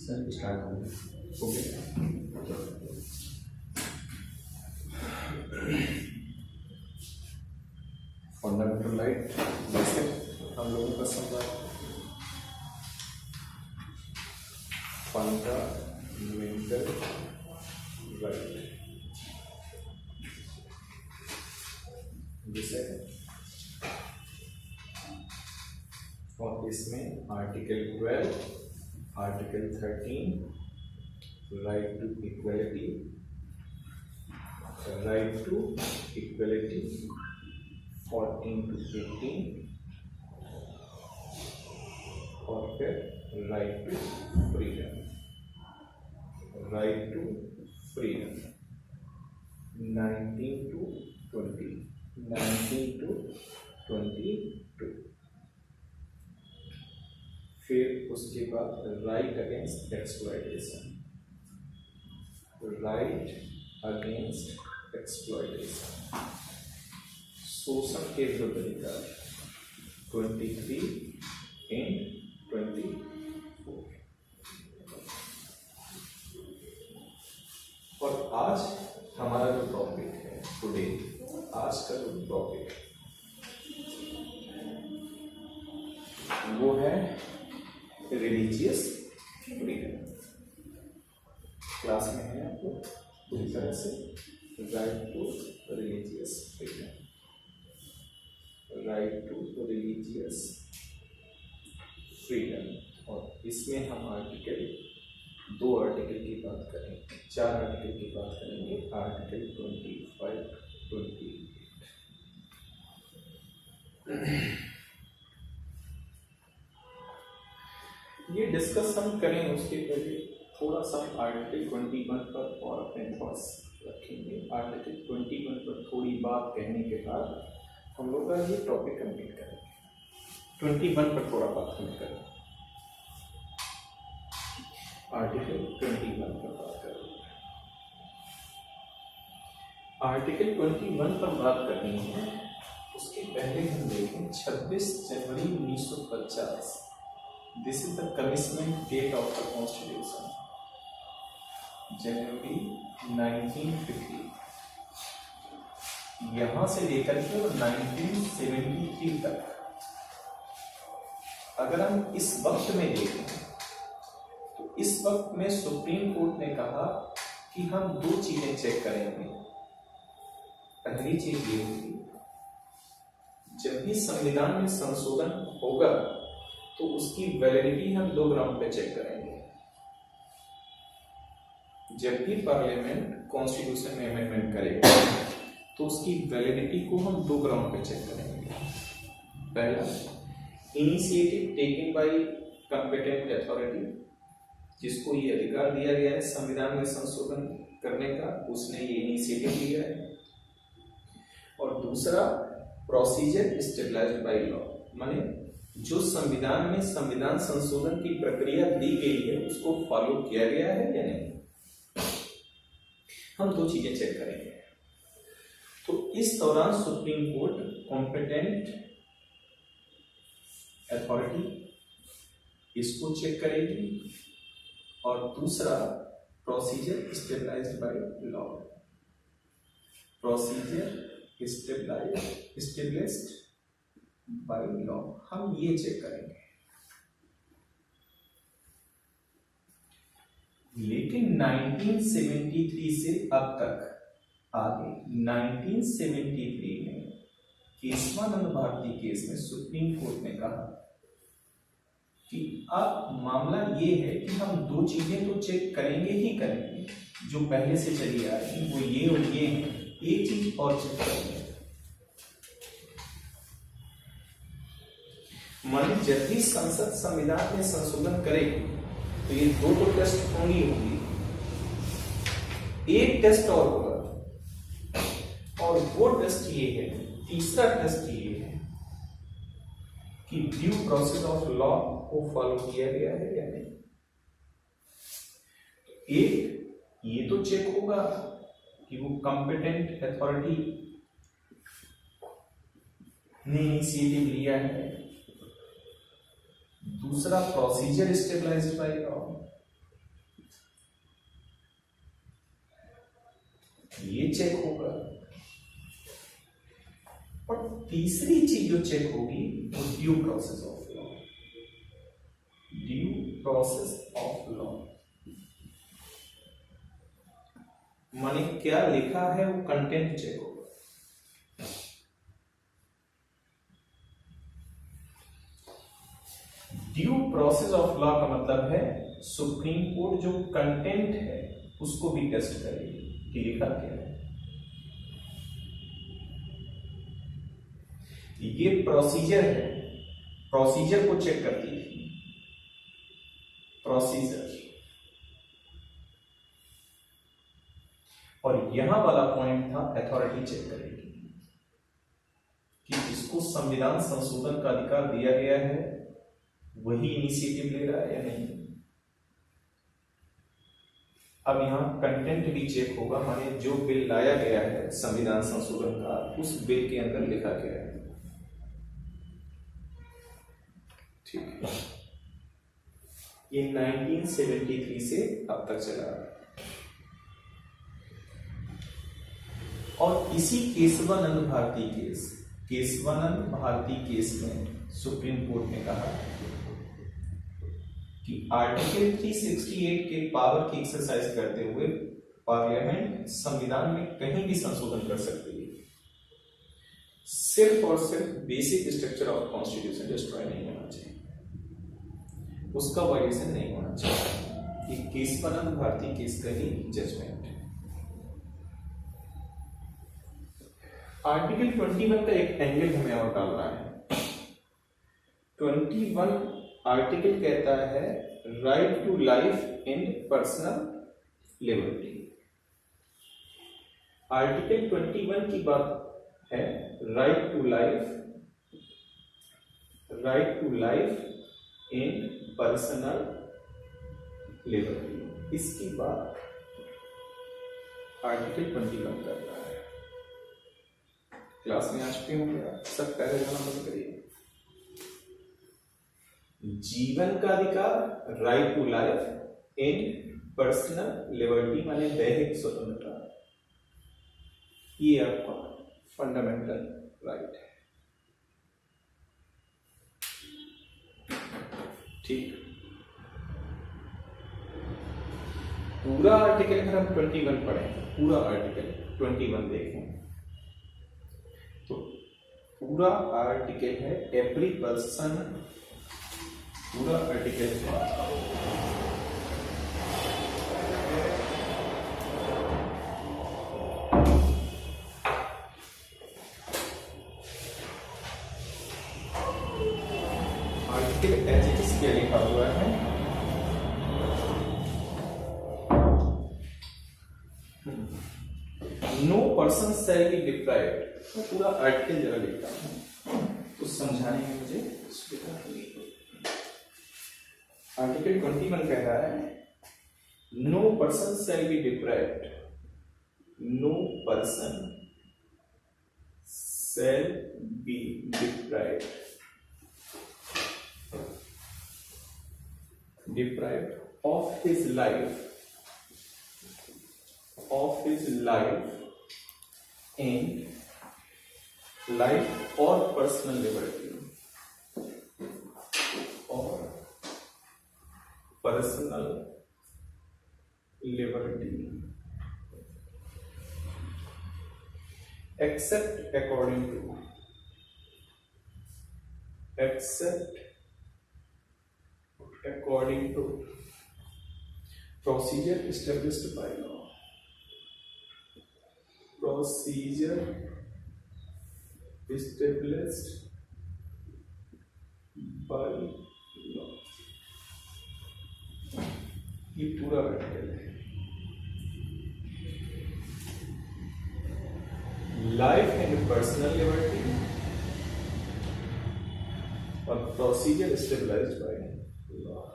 Sir start करें। Okay, fundamental right जैसे हम लोगों का समझा फंडामेंटल राइट जैसे, और इसमें article 12, article 13 right to equality, right to equality 14 to 18 और फिर right to freedom, right to freedom 19 to 20, 19 to 22। फिर उसके बाद right against exploitation, right against exploitation, शोषण के विरुद्ध अधिकार 23 एंड 24। और आज हमारा जो टॉपिक है टुडे, आज का जो टॉपिक वो है रिलीजियस फ्रीडम। क्लास में है आपको पूरी तरह से right to religious freedom, right to religious freedom. और इसमें हम आर्टिकल 2 आर्टिकल की बात करेंगे, 4 आर्टिकल की बात करेंगे, आर्टिकल 25, 28। ये डिस्कस हम करें उसके पहले थोड़ा सा आर्टिकल 21 पर और अपने थॉट्स रखेंगे। आर्टिकल 21 पर थोड़ी बात कहने के बाद हम लोग का ये टॉपिक कंप्लीट करेंगे। 21 पर थोड़ा बात हम करेंगे, आर्टिकल 21 पर बात करेंगे। आर्टिकल 21 पर बात करनी है, उसके पहले हम देखें 26 जनवरी 1950। This is the commitment date of the constitution, January 1950। यहां से लेकर के 1973 तक अगर हम इस वक्त में देखें तो इस वक्त में सुप्रीम कोर्ट ने कहा कि हम 2 चीजें चेक करेंगे। पहली चीज ये होगी, जब भी संविधान में संशोधन होगा तो उसकी वैलिडिटी हम 2 ग्राउंड पे चेक करेंगे। जब भी पार्लियामेंट कॉन्स्टिट्यूशन में अमेंडमेंट करेगा तो उसकी वैलिडिटी को हम 2 ग्राउंड पे चेक करेंगे। पहला, initiative taken by competent authority, जिसको ये अधिकार दिया गया है संविधान में संशोधन करने का, उसने ये इनिशिएटिव लिया है। और दूसरा, प्रोसीजर स्टेबलाइज्ड बाय लॉ, माने जो संविधान में संविधान संशोधन की प्रक्रिया दी गई है उसको फॉलो किया गया है या नहीं। हम 2 चीजें चेक करेंगे। तो इस दौरान सुप्रीम कोर्ट कॉम्पिटेंट अथॉरिटी इसको चेक करेगी, और दूसरा procedure stabilised by law, procedure stabilised by law, हम ये चेक करेंगे। लेकिन 1973 से अब तक आगे 1973 में केशवानंद भारती केस में सुप्रीम कोर्ट ने कहा कि अब मामला ये है कि हम 2 चीजें तो चेक करेंगे ही करेंगे, जो पहले से चली आ रही वो ये और ये है, एक चीज और चेक करेंगे। मान जब भी संसद संविधान में संशोधन करेगी तो ये 2 तो टेस्ट होंगी, एक टेस्ट और होगा, और वो टेस्ट ये है, तीसरा टेस्ट ये है कि ड्यू प्रोसेस ऑफ लॉ को फॉलो किया गया है या नहीं। एक ये तो चेक होगा कि वो कॉम्पिटेंट अथॉरिटी ने इनिशिएटिव लिया है, दूसरा प्रोसीजर स्टेबलाइज्ड बाय लॉ, ये चेक होगा। और तीसरी चीज जो चेक होगी वो due process of law, due process of law माने क्या लिखा है वो कंटेंट चेक होगा। ड्यू प्रोसेस ऑफ लॉ का मतलब है सुप्रीम कोर्ट जो कंटेंट है उसको भी टेस्ट करेगी कि लिखा क्या है। ये प्रोसीजर है, प्रोसीजर को चेक करती थी, प्रोसीजर। और यहां वाला पॉइंट था अथॉरिटी चेक करेगी कि जिसको संविधान संशोधन का अधिकार दिया गया है वही इनिशिएटिव ले रहा है या नहीं। अब यहां कंटेंट भी चेक होगा, माने जो बिल लाया गया है संविधान संशोधन का उस बिल के अंदर लिखा गया है। ठीक है, ये 1973 से अब तक चला रहा है। और इसी केशवानंद भारती केस, केशवानंद भारती केस में सुप्रीम कोर्ट ने कहा कि आर्टिकल 368 के पावर की एक्सरसाइज करते हुए पार्लियामेंट संविधान में कहीं भी संशोधन कर सकती है, सिर्फ और सिर्फ basic structure of constitution destroy नहीं होना चाहिए, उसका वायलेशन नहीं होना चाहिए। ये केशवानंद भारती केस का ही जजमेंट है। आर्टिकल 21 का एक एंगल हमें और डालना है। 21 आर्टिकल कहता है right to life and personal liberty. Article 21 की बात है right to life, right to life and personal liberty. इसकी बात आर्टिकल 21 कर रहा है। क्लास में आ चुके होंगे आप सब, पहले जाना बंद करिए। जीवन का अधिकार, right to life and personal liberty माने दैहिक स्वतंत्रता, ये आपका फंडामेंटल राइट है। ठीक, पूरा आर्टिकल अगर हम 21 पढ़ें, पूरा आर्टिकल 21 देखें तो पूरा आर्टिकल है एवरी पर्सन, पूरा article article as it is क्या लिखा हुआ है, no person shall be deprived. मैं पूरा आर्टिकल जरा लिखता हूं तो समझाने में मुझे सुविधा होगी। आर्टिकल 21 कह रहा है no person shall be deprived, no person shall be deprived, deprived of his life, of his life and life or personal liberty, or personal liberty except according to, except according to procedure established by law, procedure established by law। ये पूरा article है। Life and personal liberty और procedure stabilised by law.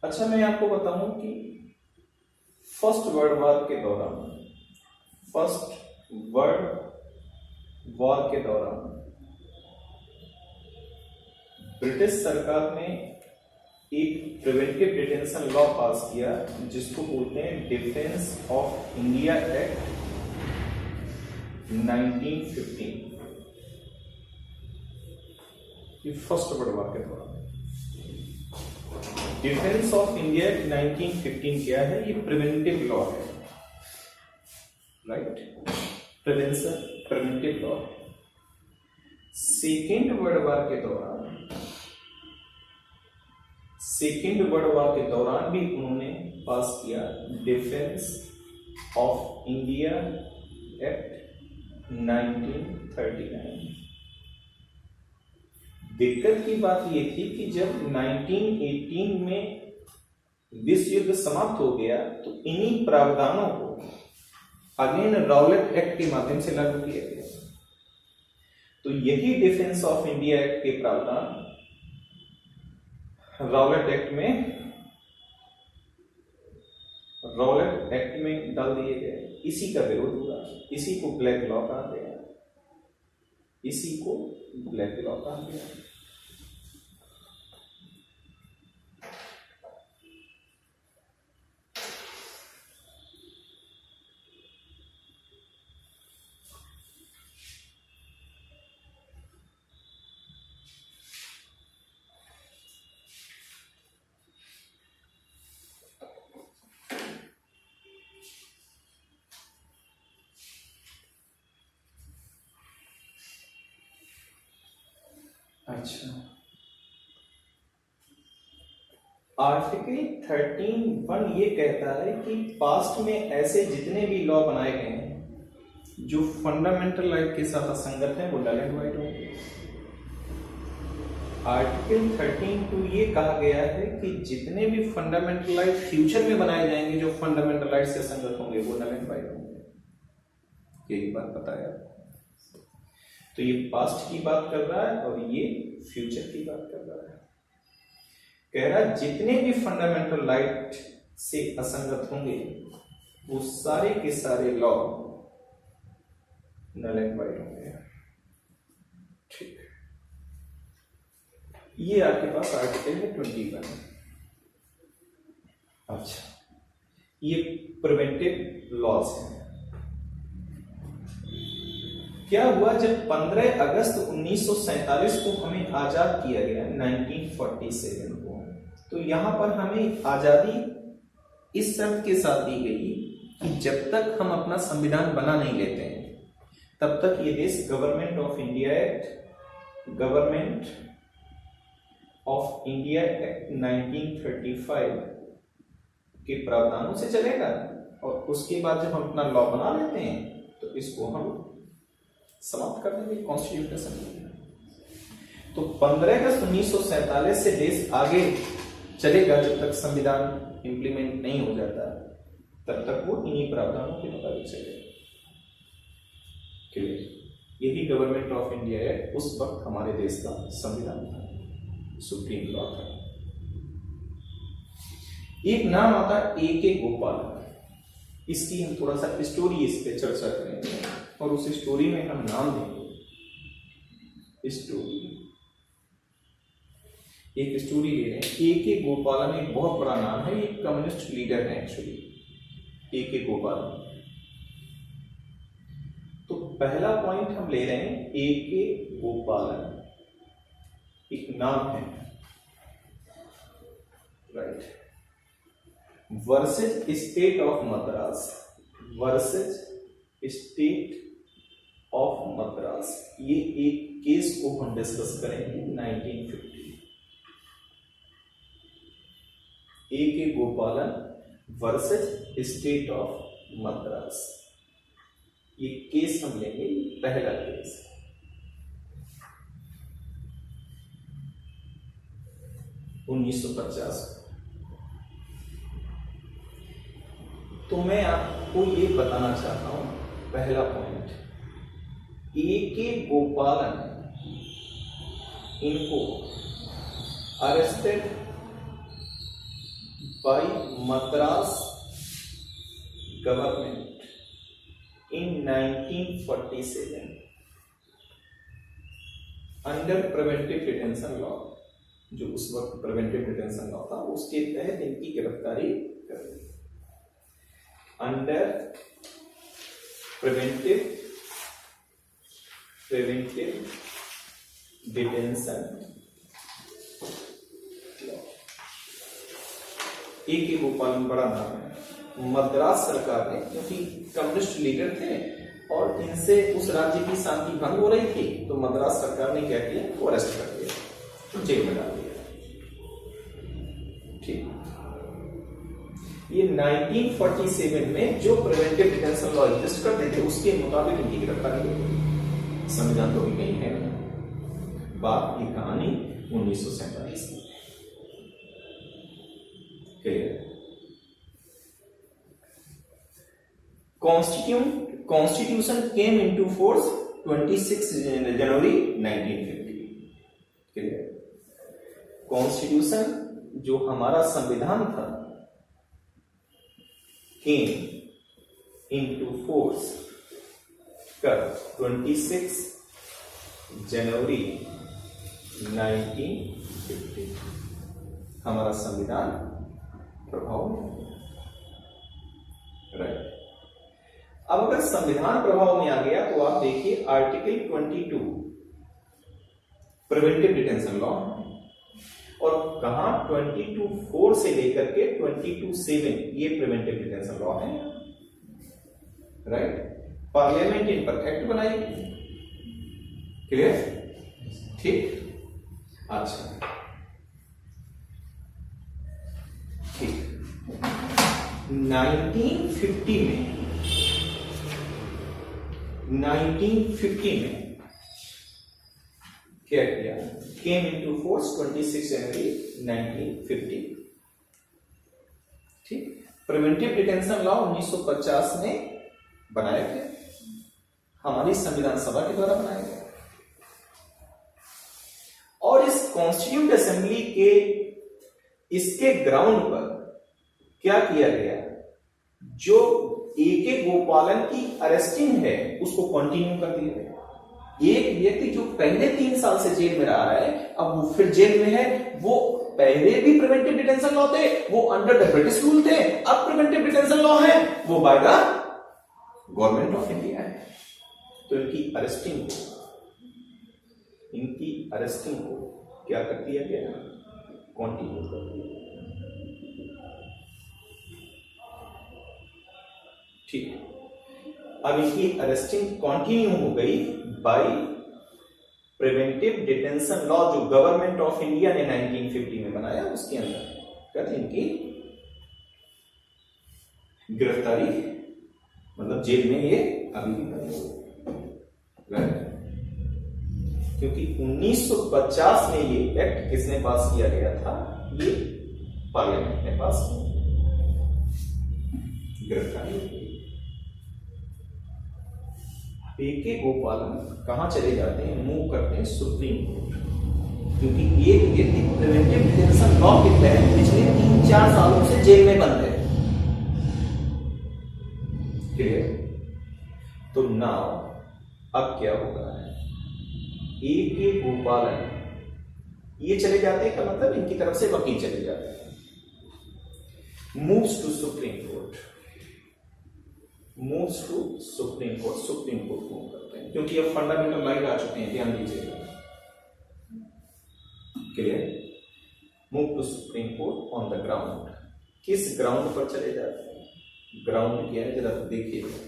अच्छा, मैं आपको बताऊं कि first world war के दौरान फर्स्ट वर्ल्ड वॉर के दौरान ब्रिटिश सरकार ने एक प्रिवेंटिव डिटेंशन लॉ पास किया जिसको बोलते हैं डिफेंस ऑफ इंडिया एक्ट 1915। ये फर्स्ट वर्ल्ड वॉर के दौरान डिफेंस ऑफ इंडिया एक्ट 1915 क्या है? ये प्रिवेंटिव लॉ है, right? Preventive law. Second world war के दौरान भी उन्होंने पास किया डिफेंस ऑफ इंडिया एक्ट 1939। दिक्कत की बात यह थी कि जब 1918 में विश्व युद्ध समाप्त हो गया तो इन्हीं प्रावधानों को अगेन राउलेट एक्ट के माध्यम से लागू किया गया। तो यही डिफेंस ऑफ इंडिया एक्ट के प्रावधान राउलेट एक्ट में डाल दिए गए। इसी का विरोध हुआ, इसी को ब्लैक लॉ कहा गया, अच्छा। आर्टिकल 13(1) ये कहता है कि पास्ट में ऐसे जितने भी लॉ बनाए गए हैं जो फंडामेंटल राइट के साथ असंगत है वो नल एंड वॉइड होंगे। आर्टिकल 13(2) ये कहा गया है कि जितने भी फंडामेंटल राइट फ्यूचर में बनाए जाएंगे जो फंडामेंटल राइट से असंगत होंगे वो नल एंड वॉइड होंगे। यही बात बताया। तो ये पास्ट की बात कर रहा है और ये फ्यूचर की बात कर रहा है। कह रहा है जितने भी फंडामेंटल राइट से असंगत होंगे वो सारे के सारे लॉ नल एंड वॉइड होंगे। ठीक, ये आपके पास आर्टिकल है 21। अच्छा, ये प्रिवेंटिव लॉज हैं। क्या हुआ जब 15 अगस्त 1947 को हमें आजाद किया गया 1947 को, तो यहां पर हमें आजादी इस शर्त के साथ दी गई कि जब तक हम अपना संविधान बना नहीं लेते हैं तब तक ये देश गवर्नमेंट ऑफ इंडिया एक्ट 1935 के प्रावधानों से चलेगा। और उसके बाद जब हम अपना लॉ बना लेते हैं तो इसको हम समाप्त कर देंगे कॉन्स्टिट्यूशन असेंबली। तो 15 अगस्त 1947 से देश आगे चलेगा जब तक संविधान इंप्लीमेंट नहीं हो जाता तब तक वो इन्हीं प्रावधानों के मुताबिक चलेगा। क्लियर? यही गवर्नमेंट ऑफ इंडिया है, उस वक्त हमारे देश का संविधान था, सुप्रीम लॉ था। एक नाम आता है A.K. गोपाल। इसकी हम थोड़ा सा स्टोरी इस पे चर्चा करेंगे और उस स्टोरी में हम नाम देंगे। स्टोरी, एक स्टोरी ले रहे हैं। A.K. गोपालन एक बहुत बड़ा नाम है, एक कम्युनिस्ट लीडर है एक्चुअली, A.K. गोपालन। तो पहला पॉइंट हम ले रहे हैं A.K. गोपालन एक नाम है, right. Versus state of Madras, ये एक केस को हम डिस्कस करेंगे 1950। A.K. गोपालन वर्सेज स्टेट ऑफ मद्रास, ये केस हम लेंगे, पहला केस। (1950) तो मैं आपको ये बताना चाहता हूं, पहला पॉइंट, A.K. गोपालन इनको arrested bye Madras government in 1947 under preventive detention law, जो उस वक्त प्रिवेंटिव डिटेंशन लॉ था उसके तहत इनकी गिरफ्तारी कर दी। Under preventive detention law. A K Gopalan बड़ा नाम है। मद्रास सरकार ने, क्योंकि कम्युनिस्ट लीडर थे और इनसे उस राज्य की शांति भंग हो रही थी, तो मद्रास सरकार ने क्या किया, वो अरेस्ट कर दिया, जेल में डाल दिया। ठीक, ये 1947 में जो प्रिवेंटिव डिटेंशन लॉ एग्जिस्ट करते थे उसके मुताबिक इनकी गिरफ्तारी हो गई। संविधान तो अभी नहीं है, बात की कहानी 1947 की। Clear? Constitution came into force 26 जनवरी 1950। क्लियर? कॉन्स्टिट्यूशन जो हमारा संविधान था came into force कब? 26 जनवरी 1950। हमारा संविधान प्रभाव में, राइट। अब अगर संविधान प्रभाव में आ गया तो आप देखिए आर्टिकल 22 प्रिवेंटिव डिटेंशन लॉ, और कहां 22(4) से लेकर के 22(7) ये प्रिवेंटिव डिटेंशन लॉ है, राइट। पार्लियामेंट इन पर एक्ट बनाई। क्लियर? ठीक, अच्छा, ठीक। 1950 में क्या किया? केम इनटू फोर्स 26 जनवरी 1950। ठीक, प्रिवेंटिव डिटेंशन लॉ 1950 में बनाए थे, हमारी संविधान सभा के द्वारा बनाया गया। और इस कॉन्स्टिट्यूट असेंबली के इसके ग्राउंड पर क्या किया गया, जो ए.के. गोपालन की अरेस्टिंग है उसको कंटिन्यू कर दिया गया। एक व्यक्ति जो पहले 3 साल से जेल में रहा है, अब वो फिर जेल में है, वो पहले भी प्रिवेंटिव डिटेंशन लॉ थे, वो अंडर द ब्रिटिश रूल थे, अब प्रिवेंटिव डिटेंशन लॉ है, वो by the government of India है। तो इनकी अरेस्टिंग को क्या कर दिया गया? कंटिन्यू कर दिया। ठीक, अब इनकी अरेस्टिंग कंटिन्यू हो गई बाय प्रिवेंटिव डिटेंशन लॉ जो गवर्नमेंट ऑफ इंडिया ने 1950 में बनाया, उसके अंदर कहते इनकी गिरफ्तारी, मतलब जेल में ये अभी भी बने हुए, क्योंकि 1950 में ये एक्ट किसने पास किया गया था? ये पार्लियामेंट ने पास किया। गिरफ्तारी ए.के. गोपालन कहां चले जाते हैं? मूव करते हैं सुप्रीम कोर्ट, क्योंकि एक व्यक्ति प्रिवेंटिव डिटेंशन लॉ के तहत पिछले 3-4 सालों से जेल में बंद है। क्लियर? तो नाउ अब क्या होगा? ए.के. गोपालन ये चले जाते हैं, का मतलब इनकी तरफ से वकील चले जाते हैं। Moves to supreme court, supreme court move करते हैं, क्योंकि अब फंडामेंटल राइट आ चुके हैं, ध्यान दीजिएगा। Clear? Move to supreme court on the ground. किस ग्राउंड पर चले जाते हैं? ग्राउंड क्या है जरा देखिएगा।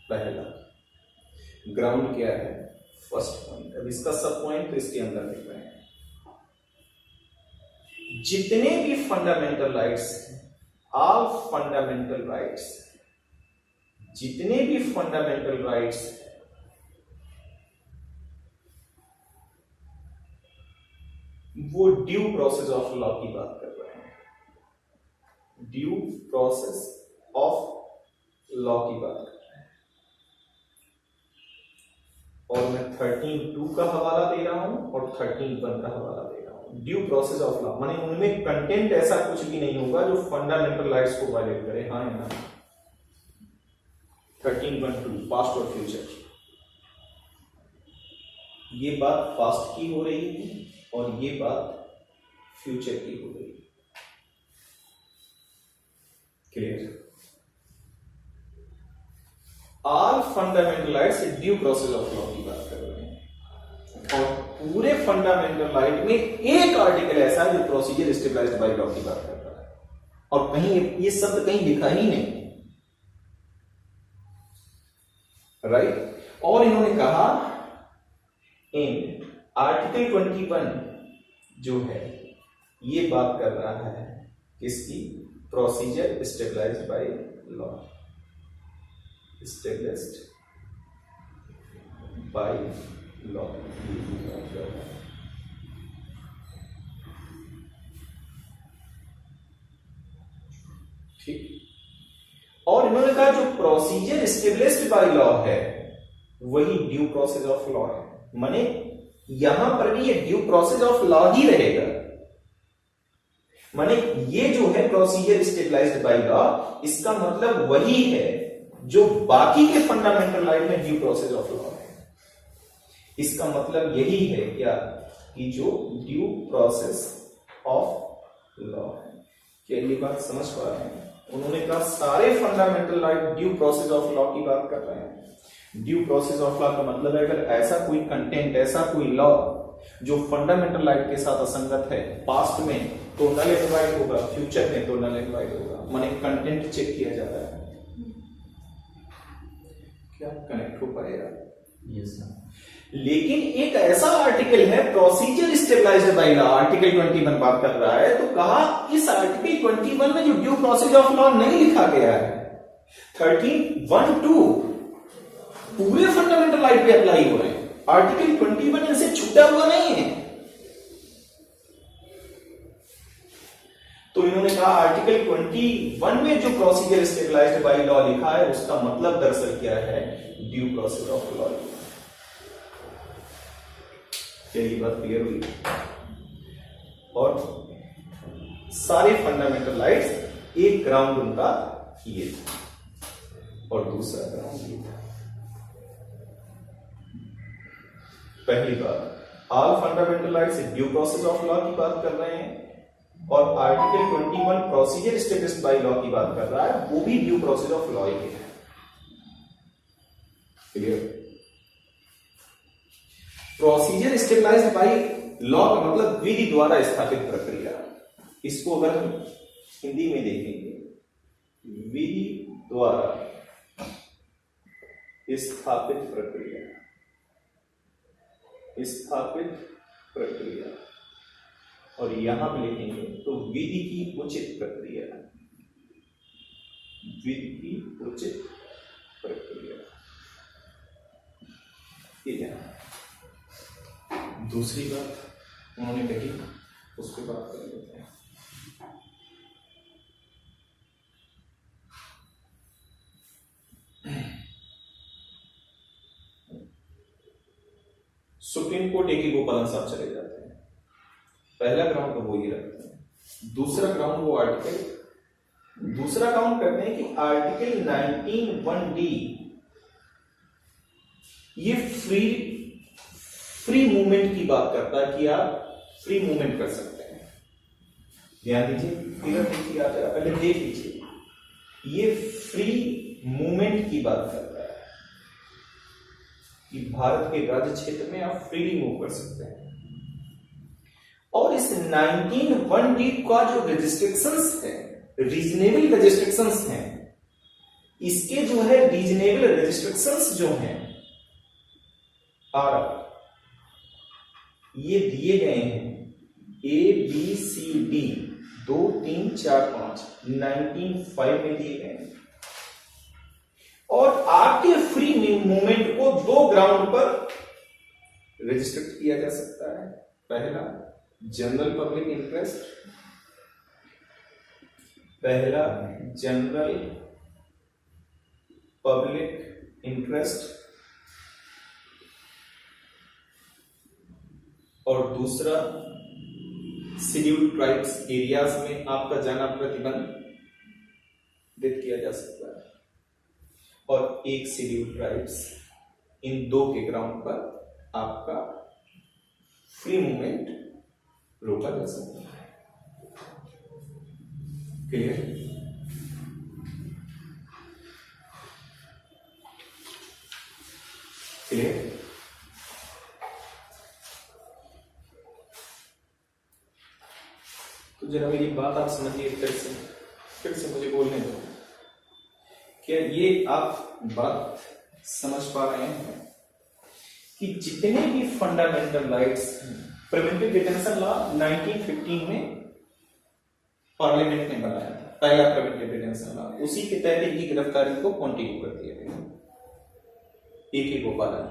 पहला ग्राउंड क्या है? First point. अब इसका सब पॉइंट तो इसके अंदर लिख रहे हैं। जितने भी fundamental rights, all fundamental rights, जितने भी फंडामेंटल राइट्स वो ड्यू प्रोसेस ऑफ लॉ की बात कर रहे हैं, ड्यू प्रोसेस ऑफ लॉ की बात कर रहे हैं। और मैं 13(2) का हवाला दे रहा हूं और 13(1) का हवाला दे रहा हूं। ड्यू प्रोसेस ऑफ लॉ माने उनमें कंटेंट ऐसा कुछ भी नहीं होगा जो फंडामेंटल राइट्स को वायलेट करे, हाँ या ना। 13(1)(2) पास्ट और फ्यूचर। ये बात पास्ट की हो रही है और ये बात फ्यूचर की हो रही है। Clear? All fundamental rights due process of law की बात कर रहे हैं और पूरे फंडामेंटलाइट में एक आर्टिकल ऐसा है जो प्रोसीजर स्टेबलाइज्ड बाय लॉ की बात कर रहा है और कहीं ये शब्द कहीं लिखा ही नहीं, राइट? और इन्होंने कहा इन आर्टिकल 21 जो है ये बात कर रहा है किसकी? Procedure stabilised by law, established by law। ठीक। और इन्होंने कहा जो प्रोसीजर स्टेबलिश्ड बाय लॉ है वही ड्यू प्रोसेस ऑफ लॉ है, माने यहां पर भी ये ड्यू प्रोसेस ऑफ लॉ ही रहेगा। माने ये जो है प्रोसीजर स्टेबलाइज्ड बाय लॉ, इसका मतलब वही है जो बाकी के फंडामेंटल राइट में ड्यू प्रोसेस ऑफ लॉ है। इसका मतलब यही है क्या कि जो ड्यू प्रोसेस ऑफ लॉ है। क्या ये बात समझ पा रहे हैं? उन्होंने कहा सारे fundamental right due process of law की बात कर रहे हैं। ड्यू प्रोसेस ऑफ लॉ का मतलब है अगर ऐसा कोई कंटेंट, ऐसा कोई लॉ जो फंडामेंटल राइट के साथ असंगत है, पास्ट में तो नल एंड वाइड होगा, फ्यूचर में तो नल एंड वाइड होगा, माने कंटेंट चेक किया जाता है। क्या कनेक्ट हो पाएगा? Yes sir. लेकिन एक ऐसा आर्टिकल है procedure stabilised by law, article 21 बात कर रहा है, तो कहा इस आर्टिकल 21 में जो ड्यू प्रोसेस ऑफ लॉ नहीं लिखा गया है 13(1)(2) पूरे फंडामेंटल राइट पे अप्लाई हो रहे हैं। आर्टिकल 21 इनसे छूटा हुआ नहीं है। तो इन्होंने कहा आर्टिकल 21 में जो प्रोसीजर स्टेबलाइज्ड बाय लॉ लिखा है उसका मतलब दरअसल क्या है? Due process of law. क्या ये बात क्लियर हुई? और सारे फंडामेंटल राइट्स एक ग्राउंड उनका ये था और दूसरा ग्राउंड ये था। पहली बात, all fundamental rights due process of law की बात कर रहे हैं और article 21 procedure established by law की बात कर रहा है, वो भी ड्यू प्रोसेस ऑफ लॉ ही है। Clear? Procedure stabilised by law का मतलब विधि द्वारा स्थापित प्रक्रिया। इसको अगर हम हिंदी में देखेंगे, विधि द्वारा स्थापित प्रक्रिया, स्थापित प्रक्रिया, और यहां पे लिखेंगे तो विधि की उचित प्रक्रिया, विधि की उचित प्रक्रिया। ठीक है। दूसरी बात उन्होंने कही, उसके बात कर लेते हैं। सुप्रीम कोर्ट एक ही गोपालन साहब चले जाते हैं। पहला ग्राउंड तो वो ही रखते हैं। दूसरा ग्राउंड वो आर्टिकल, दूसरा ग्राउंड करते हैं कि आर्टिकल 19(1)(d ये फ्री मूवमेंट की बात करता है कि आप फ्री मूवमेंट कर सकते हैं। ध्यान दीजिए, फिगर देखिए, आप पहले देख लीजिए, ये फ्री मूवमेंट की बात कर रहा है कि भारत के राज्य क्षेत्र में आप फ्रीली मूव कर सकते हैं। और इस 19(1)(d का जो रेजिस्ट्रिक्शंस है, रीजनेबल रेजिस्ट्रिक्शंस हैं, इसके जो है रीजनेबल रेजिस्ट्रिक्शंस जो हैं आर ये दिए गए हैं ABCD 2 3 4 5 1905 में दिए गए हैं। और आपके फ्री मूवमेंट को दो ग्राउंड पर रजिस्ट्रिक्ट किया जा सकता है। पहला जनरल पब्लिक इंटरेस्ट, पहला जनरल पब्लिक इंटरेस्ट और दूसरा शेड्यूल्ड ट्राइब्स एरियाज में आपका जाना प्रतिबंधित किया जा सकता है। और एक शेड्यूल्ड ट्राइब्स, इन दो के ग्राउंड पर आपका फ्री मूवमेंट रोका जा सकता है। क्लियर? क्लियर? तो जरा मेरी बात आप समझिए फिर से मुझे बोलने दो। क्या ये आप बात समझ पा रहे हैं कि जितने भी fundamental rights, preventive detention law 1915 में पार्लियामेंट ने बनाया था, पहला प्रिवेंटिव डिटेंशन लॉ, उसी के तहत इनकी गिरफ्तारी को कॉन्टिन्यू कर दिया गया। AK गोपालन,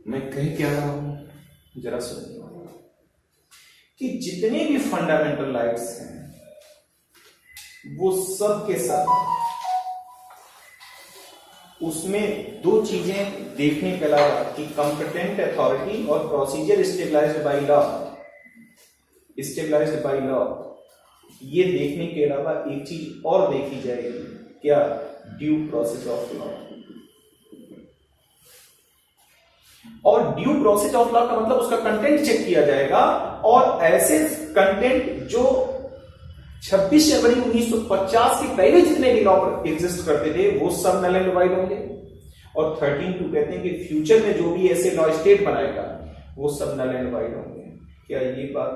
मैं कह क्या रहा हूं जरा सुनिए कि जितने भी फंडामेंटल राइट्स हैं वो सब के सब, उसमें दो चीजें देखने के अलावा कि कॉम्पिटेंट अथॉरिटी और procedure stabilised by law, stabilised by law, ये देखने के अलावा एक चीज और देखी जाएगी, क्या? Due process of law. और ड्यू प्रोसेस ऑफ लॉ का मतलब उसका कंटेंट चेक किया जाएगा, और ऐसे कंटेंट जो 26 जनवरी 1950 के पहले जितने भी लॉ एग्जिस्ट करते थे वो सब नल एंड वॉइड होंगे। और 13(2) कहते हैं कि फ्यूचर में जो भी ऐसे लॉ स्टेट बनाएगा वो सब नल एंड वॉइड होंगे। क्या ये बात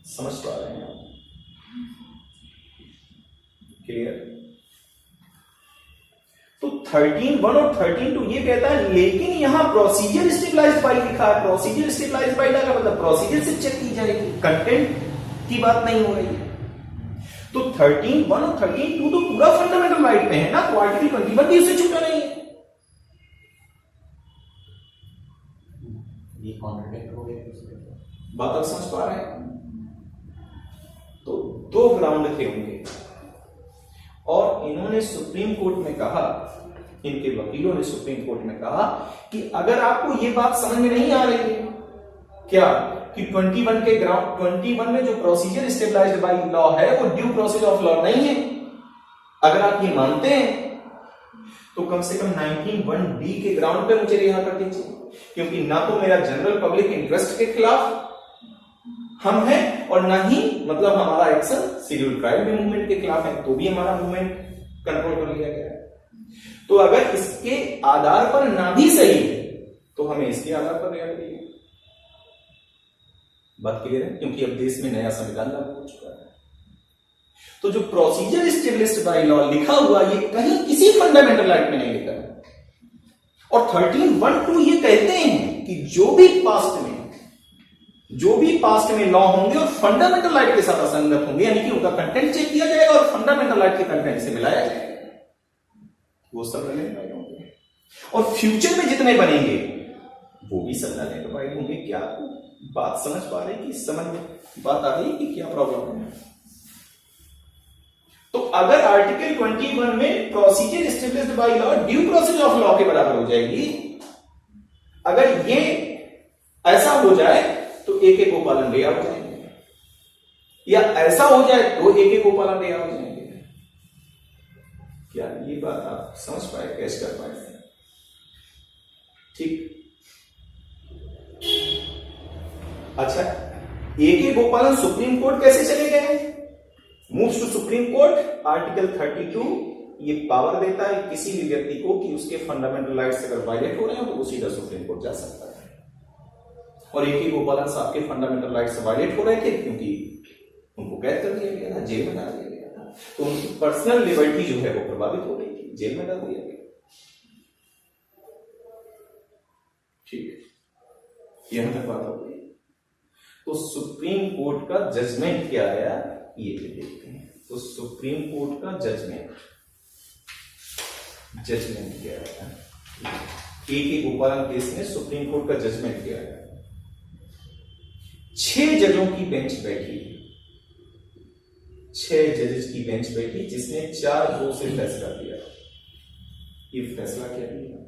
समझ पा रहे हैं आप? क्लियर? तो 13(1) और 13(2) ये कहता है, लेकिन यहां प्रोसीजर स्टेबलाइज्ड बाय लिखा है। प्रोसीजर स्टेबलाइज्ड बाय का मतलब प्रोसीजर से चेक की जाएगी, कंटेंट की बात नहीं हो रही है। तो 13(1) और 13(2) तो पूरा फंडामेंटल राइट में है ना, तो आर्टिकल 21 भी उससे छूटा नहीं है। ये कॉन्ट्रडिक्ट हो गया, बात आप समझ पा रहे हैं? तो दो ग्राउंड थे उनके, और इन्होंने सुप्रीम कोर्ट में कहा, इनके वकीलों ने सुप्रीम कोर्ट में कहा कि अगर आपको ये बात समझ में नहीं आ रही है, क्या कि 21 के ग्राउंड, 21 में जो प्रोसीजर स्टेबलाइज्ड बाय लॉ है वो ड्यू प्रोसेस ऑफ लॉ नहीं है, अगर आप ये मानते हैं तो कम से कम 19(1)(b) के ग्राउंड पे मुझे रिहा कर दीजिए, क्योंकि ना तो मेरा जनरल पब्लिक इंटरेस्ट के खिलाफ हम हैं, और ना ही मतलब हमारा एक्शन शेड्यूल्ड ट्राइब मूवमेंट के खिलाफ है, तो भी हमारा मूवमेंट कंट्रोल कर लिया गया है। तो अगर इसके आधार पर ना भी सही तो हमें इसके आधार पर रिहा करिए। बात क्लियर है? क्योंकि अब देश में नया संविधान लागू हो चुका है। तो जो प्रोसीजर स्टेब्लिश्ड बाय लॉ लिखा हुआ, ये कहीं किसी फंडामेंटल राइट में नहीं लिखा है। और 13(1)(2) ये कहते हैं कि जो भी पास्ट में लॉ होंगे और फंडामेंटल राइट के साथ असंगत होंगे, यानी कि उनका कंटेंट चेक किया जाएगा और फंडामेंटल राइट के कंटेंट से मिलाया जाएगा, वो सब रिलेटेड होंगे। और फ्यूचर में जितने बनेंगे वो भी सब रिलेटेड होंगे। क्या बात समझ पा रहे हैं कि समझ में बात आ रही है कि क्या प्रॉब्लम है? तो अगर आर्टिकल 21 में procedure established by law due process of law के बराबर हो जाएगी, अगर ये ऐसा हो जाए तो AK गोपालन रिहा हो जाएंगे, या ऐसा हो जाए तो AK गोपालन रिहा हो जाएंगे। क्या ये बात आप समझ पाए, कैच कर पाए? ठीक। अच्छा, AK गोपालन सुप्रीम कोर्ट कैसे चले गए? Moves to supreme court, article 32 ये पावर देता है किसी भी व्यक्ति को कि उसके फंडामेंटल राइट्स अगर वायलेट हो रहे हो तो वो सीधा सुप्रीम कोर्ट जा सकता है। और AK गोपालन साहब के फंडामेंटल राइट्स वायलेट हो रहे थे क्योंकि उनको कैद कर दिया गया था, जेल में डाल दिया गया था, तो उनकी पर्सनल लिबर्टी जो है वो प्रभावित हो रही थी, जेल में डाल दिया गया। ठीक, यहां तक बात हो गई। तो सुप्रीम कोर्ट का जजमेंट क्या आया ये भी देखते हैं। तो सुप्रीम कोर्ट का जजमेंट क्या आया? AK गोपालन केस में सुप्रीम कोर्ट का जजमेंट क्या आया? 6 जजों की बेंच बैठी, 6 जजेस की बेंच बैठी, जिसने 4-2 से फैसला दिया। ये फैसला क्या दिया?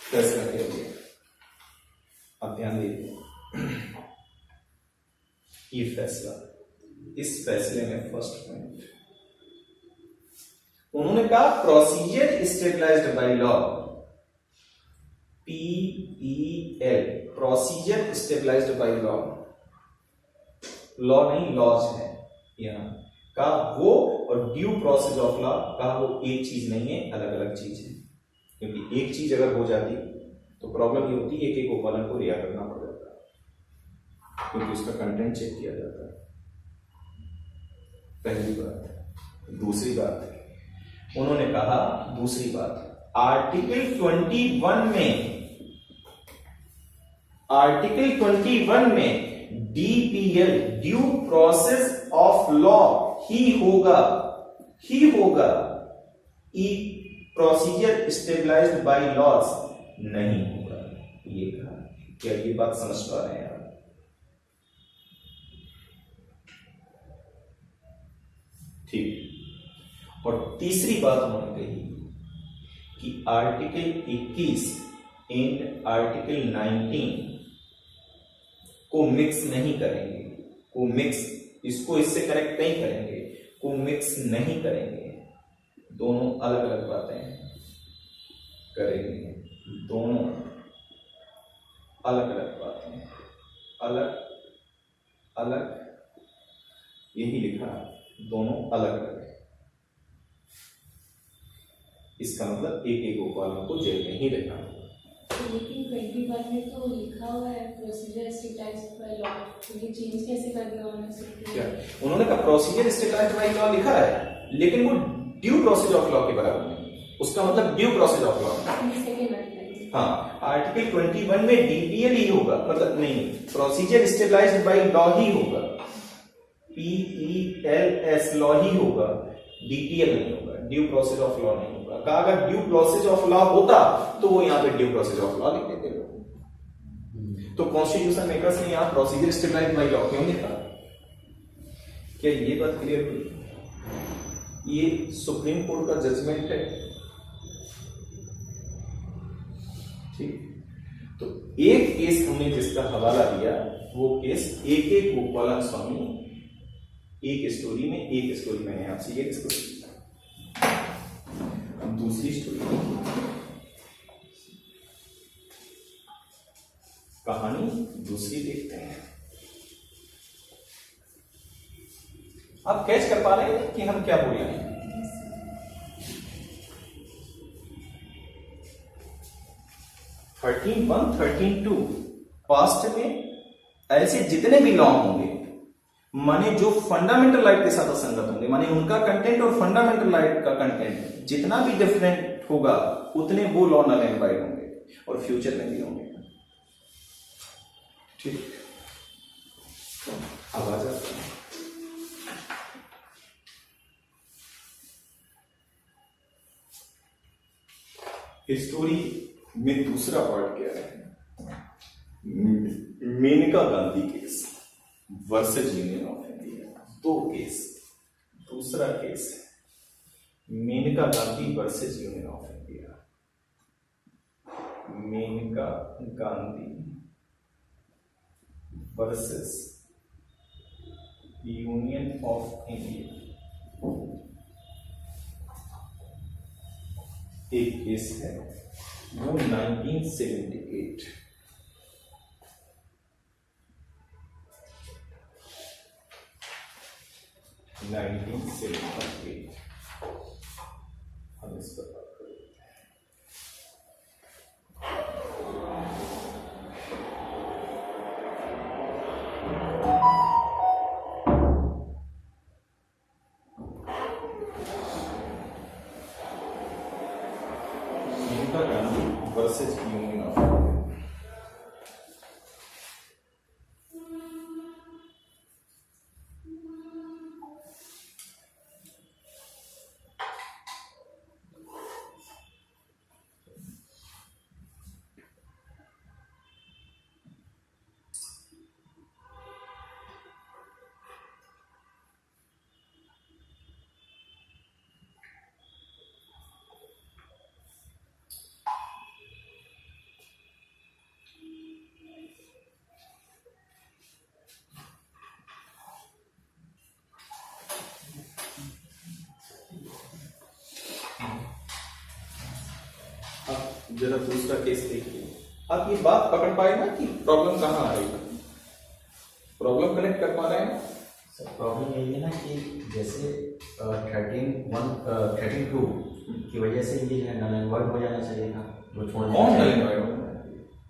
फैसला क्या दिया? अब ध्यान ध्यान दीजिए, ये फैसला, इस फैसले में फर्स्ट पॉइंट उन्होंने कहा procedure stabilised by law, PEL, procedure stabilised by law, law नहीं लॉज है यहाँ का वो, और ड्यू प्रोसेस ऑफ लॉ का वो एक चीज नहीं है, अलग अलग चीज है। क्योंकि एक चीज अगर हो जाती तो प्रॉब्लम ये होती है एक एक गोपालन को रिया करना पड़ जाता है, क्योंकि उसका कंटेंट चेक किया जाता है। पहली बात। दूसरी बात उन्होंने कहा, दूसरी बात, आर्टिकल 21 में DPL, due process of law ही होगा, प्रोसीजर स्टेबलाइज्ड बाय लॉज नहीं होगा। ये कहा, क्या ये बात समझ पा रहे हैं आप? ठीक। और तीसरी बात उन्होंने कही कि आर्टिकल 21 एंड आर्टिकल 19 को मिक्स नहीं करेंगे, को मिक्स, इसको इससे कनेक्ट नहीं करेंगे, को मिक्स नहीं करेंगे, दोनों अलग अलग बातें करेंगे, दोनों अलग अलग बातें, अलग अलग, यही लिखा, दोनों अलग अलग है। इसका मतलब एक एक गोपालों को जेल में ही रहना होगा। लेकिन 21 में तो लिखा हुआ है प्रोसीजर स्टेबलाइज्ड बाय लॉ, तो ये चेंज कैसे कर दिया उन्होंने? क्या उन्होंने कहा प्रोसीजर स्टेबलाइज्ड बाय लॉ लिखा है, लेकिन वो ड्यू प्रोसेस ऑफ लॉ के बराबर नहीं, उसका मतलब ड्यू प्रोसेस ऑफ लॉ। हाँ, आर्टिकल 21 में DPL ही होगा, मतलब नहीं, प्रोसीजर स्टेबलाइज्ड बाय लॉ ही होगा, PELS लॉ ही होगा, DPL नहीं होगा, ड्यू प्रोसेस ऑफ लॉ नहीं होगा। कहा अगर ड्यू प्रोसेस ऑफ लॉ होता तो वो यहाँ पे ड्यू प्रोसेस ऑफ लॉ लिख देते लोग। तो कॉन्स्टिट्यूशन मेकर्स ने यहाँ प्रोसीजर स्टेबलाइज्ड बाय लॉ क्यों लिखा? क्या ये बात क्लियर हुई? ये सुप्रीम कोर्ट का जजमेंट है, ठीक। तो एक केस हमने जिसका हवाला दिया, वो केस AK गोपालन स्वामी, एक स्टोरी में मैंने आपसे ये डिस्कस किया। अब दूसरी स्टोरी, कहानी दूसरी देखते हैं। आप कैच कर पा रहे हैं कि हम क्या बोल रहे हैं? थर्टीन 1, 13(2) पास्ट में ऐसे जितने भी लॉ होंगे, माने जो फंडामेंटल राइट के साथ असंगत होंगे, माने उनका कंटेंट और फंडामेंटल राइट का कंटेंट जितना भी डिफरेंट होगा, उतने वो लॉ नल एंड वॉइड होंगे, और फ्यूचर में भी होंगे। ठीक, अब आ जाते हैं स्टोरी में। दूसरा पार्ट क्या है? Maneka Gandhi case versus union of India, दो केस। दूसरा केस है Maneka Gandhi versus union of India, Maneka Gandhi versus union of India. एक केस है वो 1978, हम इस पर बात करें। Maneka Gandhi versus union of India. जरा दूसरा केस देखिए। आप ये बात पकड़ पाए ना कि प्रॉब्लम कहाँ आ रही है? प्रॉब्लम कनेक्ट कर पा रहे हैं? सर प्रॉब्लम यही है ना कि जैसे 13(1) 13(2) की वजह से ये है नल एंड वॉइड हो जाना चाहिए था, जो छोड़ कौन null and void?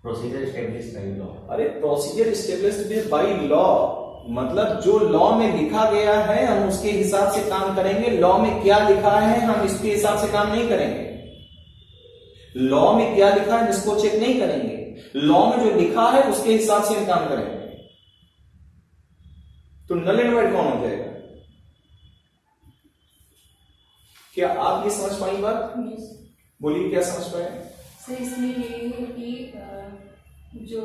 Procedure establish by law. अरे प्रोसीजर एस्टेब्लिश्ड बाय लॉ मतलब जो लॉ में लिखा गया है हम उसके हिसाब से काम करेंगे। लॉ में क्या लिखा है हम इसके हिसाब से काम नहीं करेंगे। लॉ में क्या लिखा है जिसको चेक नहीं करेंगे। लॉ में जो लिखा है उसके हिसाब से हम काम करेंगे। तो नल एंड वॉइड कौन हो जाएगा? क्या आप ये समझ पाई बात? बोलिए क्या समझ पाए? सर इसमें ये है कि जो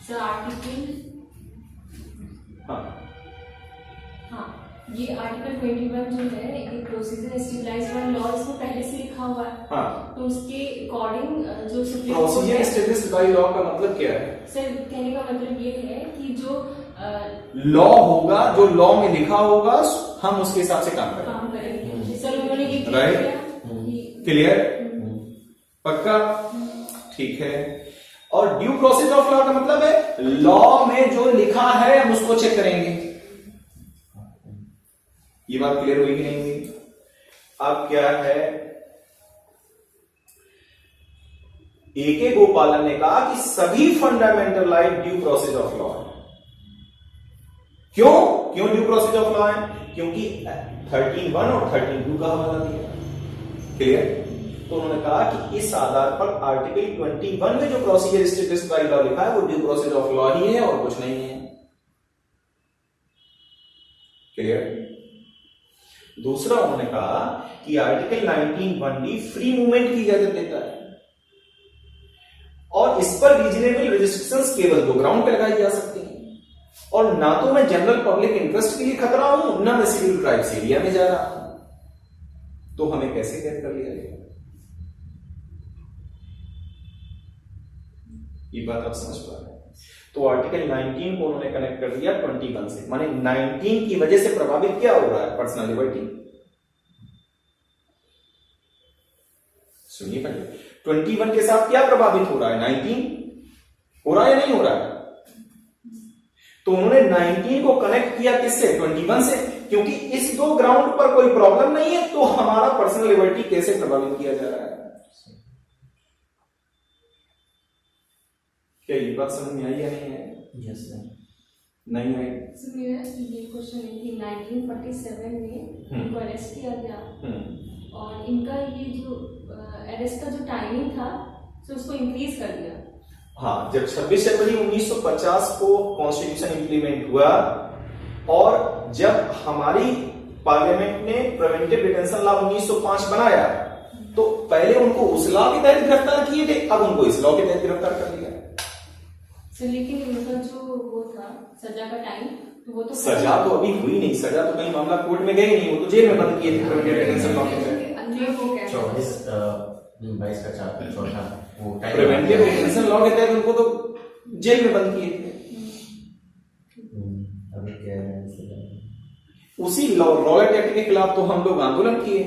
सर आर्टिकल हाँ ये आर्टिकल 21 जो है एक प्रोसीजर एस्टेब्लिश्ड बाय लॉ, इसको पहले से लिखा हुआ है। हाँ। तो उसके अकॉर्डिंग जो supreme procedure established by law का मतलब क्या है? सर कहने का मतलब ये है कि जो लॉ होगा, जो लॉ में लिखा होगा हम उसके हिसाब से काम करेंगे। काम करेंगे। सर उन्होंने ये Right? क्लियर? पक्का? ठीक है। और ड्यू प्रोसेस ऑफ लॉ का मतलब है लॉ में जो लिखा है हम उसको चेक करेंगे। ये बात क्लियर हुई कि नहीं हुई? अब क्या है, A.K. गोपालन ने कहा कि सभी fundamental right due process of law है। क्यों ड्यू प्रोसेस ऑफ लॉ है? क्योंकि 13(1) और 13(2) का हवाला दिया। क्लियर? तो उन्होंने कहा कि इस आधार पर आर्टिकल 21 में जो प्रोसीजर एस्टेब्लिश्ड बाय लॉ लिखा है वो ड्यू प्रोसेस ऑफ लॉ ही है और कुछ नहीं है। क्लियर? दूसरा उन्होंने कहा कि आर्टिकल 19(1) फ्री मूवमेंट की इजाजत देता है और इस पर रीजनेबल रेस्ट्रिक्शंस केवल 2 ग्राउंड पे लगाई जा सकती हैं। और ना तो मैं जनरल पब्लिक इंटरेस्ट के लिए खतरा हूं, ना मैं सिविल ट्राइब्स एरिया में जा रहा हूं। तो हमें कैसे कैद कर लिया जाएगा? ये बात आप समझ पा रहे हैं? तो आर्टिकल 19 को उन्होंने कनेक्ट कर दिया 21 से, माने 19 की वजह से प्रभावित क्या हो रहा है? Personal liberty. सुनिए पहले, 21 के साथ क्या प्रभावित हो रहा है? 19 हो रहा है या नहीं हो रहा है? तो उन्होंने 19 को कनेक्ट किया किससे? 21 से, क्योंकि इस 2 ग्राउंड पर कोई प्रॉब्लम नहीं है तो हमारा पर्सनल लिबर्टी कैसे प्रभावित किया जा रहा है? क्या ये बात समझ में आई या नहीं है? Yes sir. नहीं आई? सर मेरा ये क्वेश्चन है कि 1947 में इनको अरेस्ट किया गया और इनका ये जो अरेस्ट का जो टाइमिंग था तो उसको इंक्रीज कर दिया। हाँ, जब 26 जनवरी 1950 को कॉन्स्टिट्यूशन इंप्लीमेंट हुआ और जब हमारी पार्लियामेंट ने प्रिवेंटिव डिटेंशन लॉ 1905 बनाया तो पहले उनको उस लॉ के तहत गिरफ्तार किए थे, अब उनको इस लॉ के तहत गिरफ्तार कर लिया। सर लेकिन इनका जो वो था सजा का टाइम, तो वो तो सजा तो अभी हुई नहीं, सजा तो कहीं मामला कोर्ट में गई नहीं, वो तो जेल में बंद किए थे प्रिवेंटिव डिटेंशन लॉ के तहत। अंदर हो गया 24 का चैप्टर चौथा वो टाइम प्रिवेंटिव डिटेंशन लॉ के तहत उनको तो जेल में बंद किए थे। अभी क्या है? उसी रॉलेट एक्ट के खिलाफ तो हम लोग आंदोलन किए,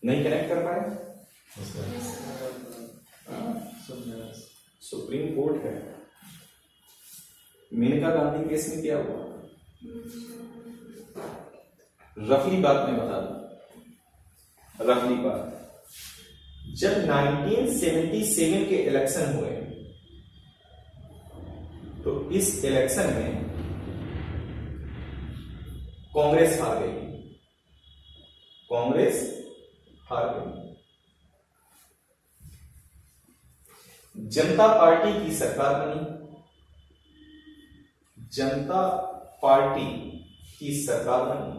नहीं कनेक्ट कर पाए। सुप्रीम कोर्ट है। मेनका गांधी केस में क्या हुआ? रफली बात मैं बता दूं, रफली बात, जब 1977 के इलेक्शन हुए तो इस इलेक्शन में कांग्रेस हार गई। कांग्रेस हार गई। जनता पार्टी की सरकार बनी। जनता पार्टी की सरकार बनी।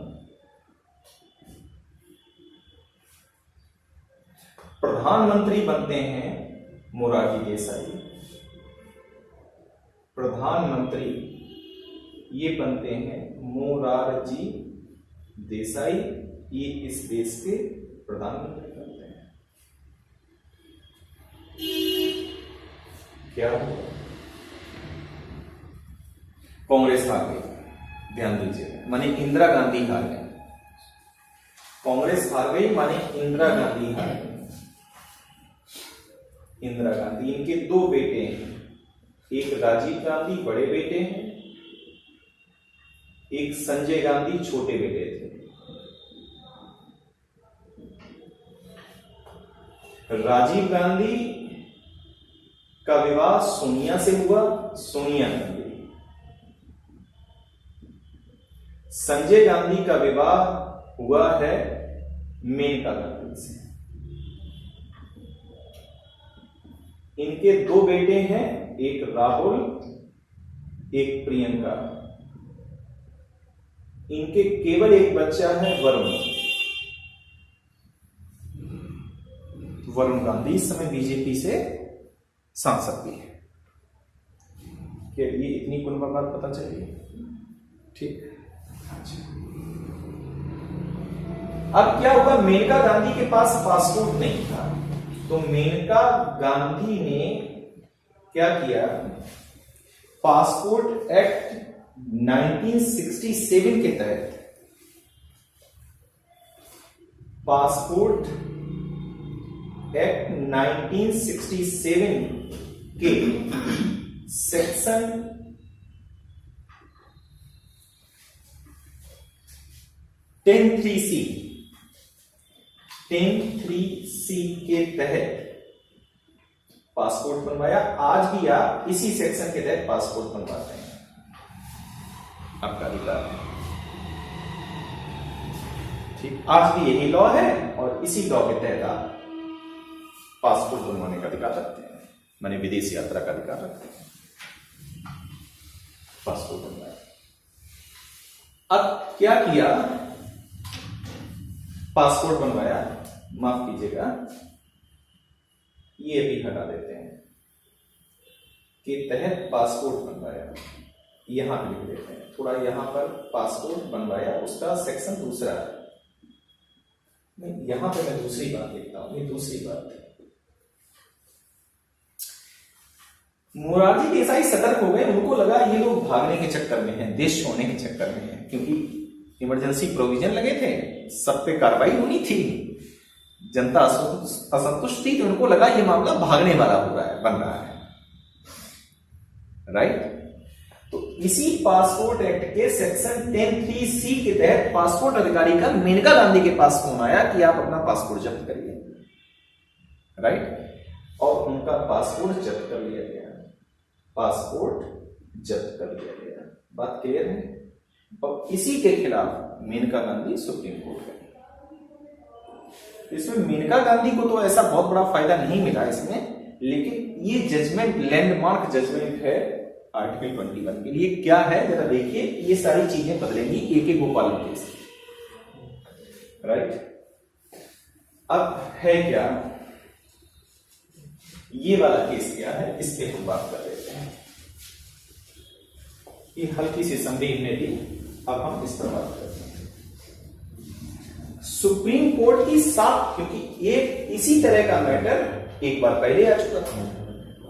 प्रधानमंत्री बनते हैं मोरारजी देसाई। प्रधानमंत्री ये बनते हैं मोरारजी देसाई, ये इस देश के प्रधानमंत्री बनते हैं। क्या हुआ? कांग्रेस हार गई। ध्यान दीजिए, माने इंदिरा गांधी हार गई। कांग्रेस हार गई माने इंदिरा गांधी हार गई। इंदिरा गांधी, इनके दो बेटे हैं, एक राजीव गांधी बड़े बेटे हैं, एक संजय गांधी छोटे बेटे थे। राजीव गांधी का विवाह सोनिया से हुआ, सोनिया गांधी। संजय गांधी का विवाह हुआ है मेनका गांधी से। इनके दो बेटे हैं, एक राहुल एक प्रियंका। इनके केवल एक बच्चा है वरुण। वरुण गांधी इस समय बीजेपी से सांसद भी है। क्या ये इतनी कुल बात पता चली? ठीक। अच्छा, अब क्या होगा, मेनका गांधी के पास पासपोर्ट नहीं था, तो मेनका गांधी ने क्या किया, पासपोर्ट एक्ट 1967 के तहत पासपोर्ट एक्ट 1967 के सेक्शन 10(3)(c) के तहत पासपोर्ट बनवाया। आज भी आप इसी सेक्शन के तहत पासपोर्ट बनवाते हैं, आपका अधिकार है। ठीक, आज भी यही लॉ है और इसी लॉ के तहत आप पासपोर्ट बनवाने का अधिकार रखते हैं, माने विदेश यात्रा का अधिकार रखते हैं। पासपोर्ट बनवाया। अब क्या किया, पासपोर्ट बनवाया, माफ कीजिएगा ये भी हटा देते हैं, के तहत पासपोर्ट बनवाया, यहां पे लिख देते हैं, थोड़ा यहां पर पासपोर्ट बनवाया उसका सेक्शन दूसरा है। नहीं, यहां पे मैं दूसरी बात लिखता हूं, ये दूसरी बात है। मोरारजी देसाई सतर्क हो गए, उनको लगा ये लोग भागने के चक्कर में हैं, देश छोड़ने के चक्कर में हैं, क्योंकि इमरजेंसी प्रोविजन लगे थे, सब पे कार्रवाई होनी थी, जनता असंतुष्ट थी, तो उनको लगा ये मामला भागने वाला हो रहा है, बन रहा है, राइट। तो इसी पासपोर्ट एक्ट के सेक्शन 10(3)(c) के तहत पासपोर्ट अधिकारी का मेनका गांधी के पास फोन आया कि आप अपना पासपोर्ट जब्त करिए, राइट, और उनका पासपोर्ट जब्त कर लिया गया, पासपोर्ट जब्त कर लिया गया। बात क्लियर है? और इसी के खिलाफ मेनका गांधी सुप्रीम कोर्ट गए। इसमें मेनका गांधी को तो ऐसा बहुत बड़ा फायदा नहीं मिला इसमें, लेकिन ये जजमेंट लैंडमार्क जजमेंट है आर्टिकल 21 के लिए। क्या है जरा देखिए, ये सारी चीजें बदलेंगी AK गोपाल केस, राइट। अब है क्या, ये वाला केस क्या है, इस पे हम बात कर लेते हैं। ये हल्की सी समरी हमने दी, अब हम इस पर बात करते हैं। सुप्रीम कोर्ट की 7, क्योंकि एक इसी तरह का मैटर एक बार पहले आ चुका था,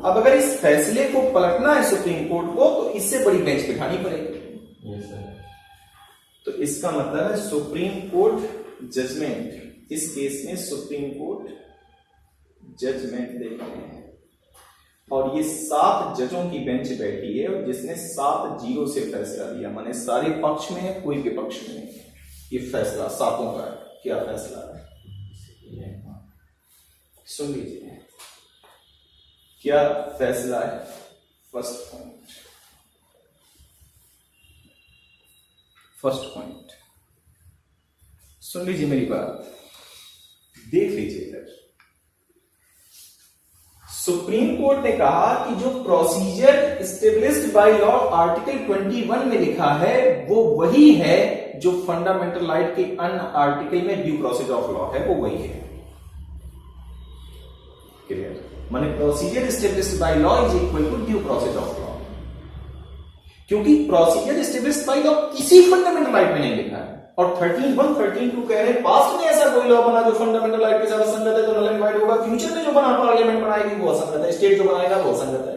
अब अगर इस फैसले को पलटना है सुप्रीम कोर्ट को, तो इससे बड़ी बेंच बिठानी पड़ेगी। तो इसका मतलब है सुप्रीम कोर्ट जजमेंट, इस केस में सुप्रीम कोर्ट जजमेंट देख रहे हैं, और ये 7 जजों की बेंच बैठी है, और जिसने 7-0 से फैसला दिया, माने सारे पक्ष में है, कोई विपक्ष में नहीं। ये फैसला 7 का है। क्या फैसला है, सुन लीजिए क्या फैसला है। फर्स्ट पॉइंट सुन लीजिए, मेरी बात देख लीजिए इधर। सुप्रीम कोर्ट ने कहा कि जो procedure established by law article 21 में लिखा है, वो वही है जो फंडामेंटल राइट के अन्य आर्टिकल में ड्यू प्रोसेस ऑफ लॉ है, वो वही है। क्लियर? माने procedure established by law is equal to due process of law, क्योंकि प्रोसीजर एस्टेब्लिश्ड बाय लॉ किसी फंडामेंटल राइट में नहीं लिखा है। और 13(1), 13(2) कह रहे हैं पास्ट में ऐसा कोई लॉ बना जो फंडामेंटल राइट के साथ असंगत है तो नल एंड वॉइड होगा, फ्यूचर में जो बना पार्लियामेंट बनाएगी वो असंगत है, स्टेट जो बनाएगा वो असंगत है।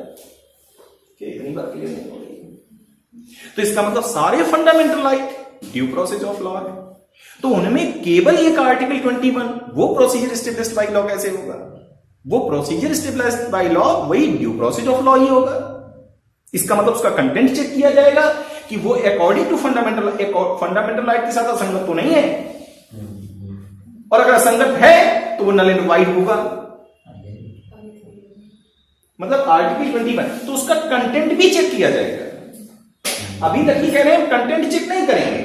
क्या इतनी बात क्लियर नहीं हो रही? तो इसका मतलब सारे fundamental right due process of law है। तो उनमें केवल एक आर्टिकल 21, वो प्रोसीजर स्टेब्लिश्ड बाय लॉ कैसे होगा? वो प्रोसीजर स्टेब्लिश्ड बाय लॉ वही ड्यू प्रोसेस ऑफ लॉ ही होगा। इसका मतलब उसका कंटेंट चेक किया जाएगा कि वो अकॉर्डिंग टू फंडामेंटल राइट के साथ असंगत तो नहीं है, और अगर असंगत है तो वो नल एंड वाइड होगा। मतलब आर्टिकल 21, तो उसका कंटेंट भी चेक किया जाएगा। अभी तक ही कह रहे हैं कंटेंट चेक नहीं करेंगे,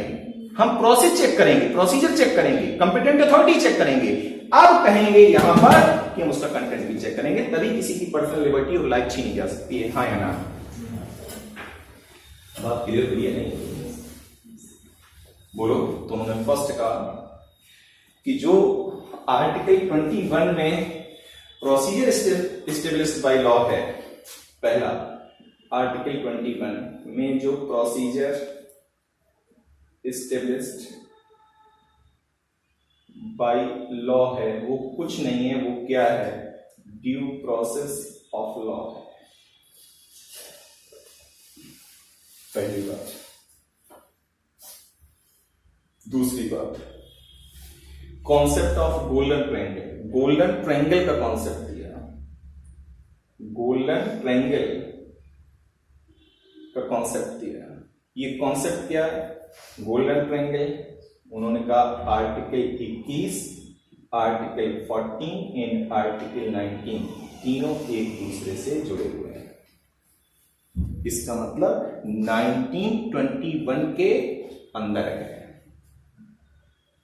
हम प्रोसेस चेक करेंगे, प्रोसीजर चेक करेंगे, कंपिटेंट अथॉरिटी चेक करेंगे। अब कहेंगे यहां पर कि हम उसका कंटेंट भी चेक करेंगे, तभी किसी की पर्सनल लिबर्टी और लाइफ छीनी जा सकती है। हाँ या ना? बात क्लियर हुई है नहीं? बोलो। तो उन्होंने फर्स्ट कहा कि जो आर्टिकल 21 में प्रोसीजर स्टेब्लिश्ड बाय लॉ है, पहला आर्टिकल 21 में जो प्रोसीजर स्टेब्लिश्ड बाय लॉ है वो कुछ नहीं है, वो क्या है? ड्यू प्रोसेस ऑफ लॉ है। पहली बात। दूसरी बात, concept of golden triangle. Golden triangle का कॉन्सेप्ट दिया, गोल्डन ट्रायंगल का कॉन्सेप्ट दिया। ये कॉन्सेप्ट क्या है? गोल्डन ट्रायंगल, उन्होंने कहा आर्टिकल 21, आर्टिकल 14 एंड आर्टिकल 19 तीनों एक दूसरे से जुड़े हुए हैं। इसका मतलब 1921 के अंदर है।